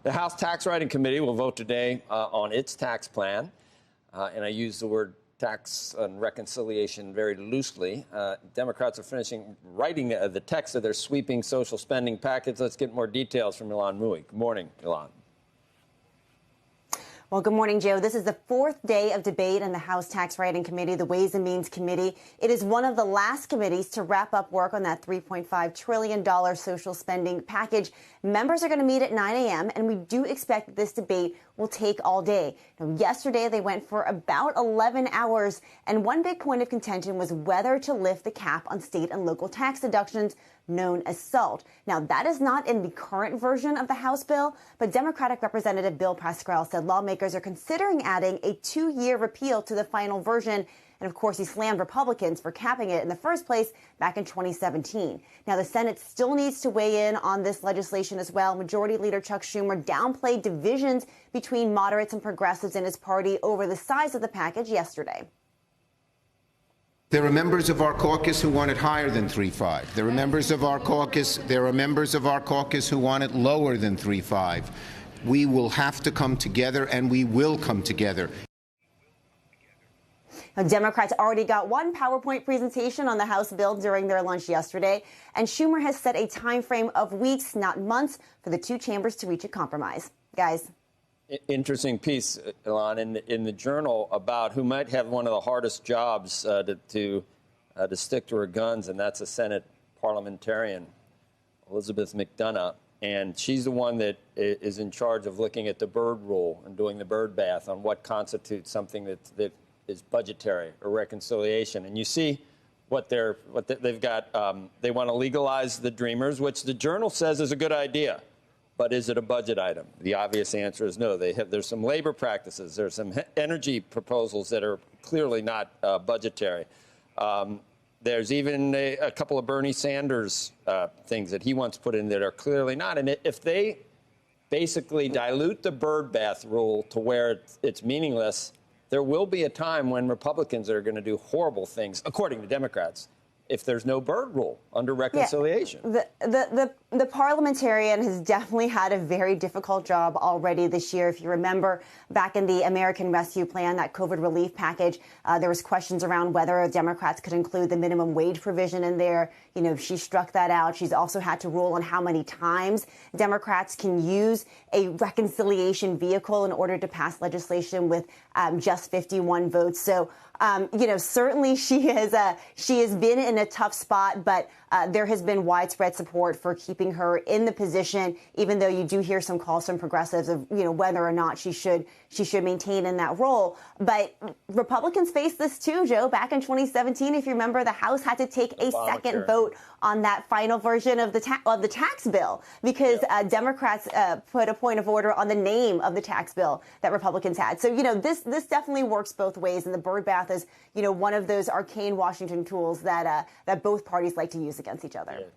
The House Tax Writing Committee will vote today on its tax plan. And I use the word tax and reconciliation very loosely. Democrats are finishing writing the text of their sweeping social spending package. Let's get more details from Ilan Mui. Good morning, Ilan. Well, good morning, Joe. This is the fourth day of debate in the House Tax Writing Committee, the Ways and Means Committee. It is one of the last committees to wrap up work on that $3.5 trillion social spending package. Members are going to meet at 9 a.m., and we do expect that this debate will take all day. Now, yesterday, they went for about 11 hours, and one big point of contention was whether to lift the cap on state and local tax deductions, known as SALT. Now, that is not in the current version of the House bill, but Democratic Representative Bill Pascrell said lawmakers are considering adding a 2-year repeal to the final version. And of course, he slammed Republicans for capping it in the first place back in 2017. Now, the Senate still needs to weigh in on this legislation as well. Majority Leader Chuck Schumer downplayed divisions between moderates and progressives in his party over the size of the package yesterday. There are members of our caucus who want it higher than 3.5. There are members of our caucus. Who want it lower than 3.5. We will have to come together, and we will come together. Now, Democrats already got one PowerPoint presentation on the House bill during their lunch yesterday, and Schumer has set a time frame of weeks, not months, for the two chambers to reach a compromise. Guys. Interesting piece, Ilan, in the Journal about who might have one of the hardest jobs to stick to her guns, and that's a Senate parliamentarian, Elizabeth McDonough. And she's the one that is in charge of looking at the bird rule and doing the bird bath on what constitutes something that is budgetary or reconciliation. And you see what they've got. They want to legalize the Dreamers, which the Journal says is a good idea. But is it a budget item? The obvious answer is no. There's some labor practices. There's some energy proposals that are clearly not budgetary. There's even a couple of Bernie Sanders things that he wants put in that are clearly not. And if they basically dilute the bird bath rule to where it's meaningless, there will be a time when Republicans are going to do horrible things, according to Democrats, if there's no bird rule under reconciliation. Yeah, the parliamentarian has definitely had a very difficult job already this year. If you remember back in the American Rescue Plan, that COVID relief package, there was questions around whether Democrats could include the minimum wage provision in there. You know, she struck that out. She's also had to rule on how many times Democrats can use a reconciliation vehicle in order to pass legislation with just 51 votes. So, certainly she has been in a tough spot, but there has been widespread support for keeping her in the position, even though you do hear some calls from progressives of, whether or not she should maintain in that role. But Republicans faced this too, Joe. Back in 2017, if you remember, the House had to take a second vote on that final version of the tax bill because Democrats put a point of order on the name of the tax bill that Republicans had. So, this definitely works both ways. And the bird bath is, one of those arcane Washington tools that both parties like to use against each other. Yeah.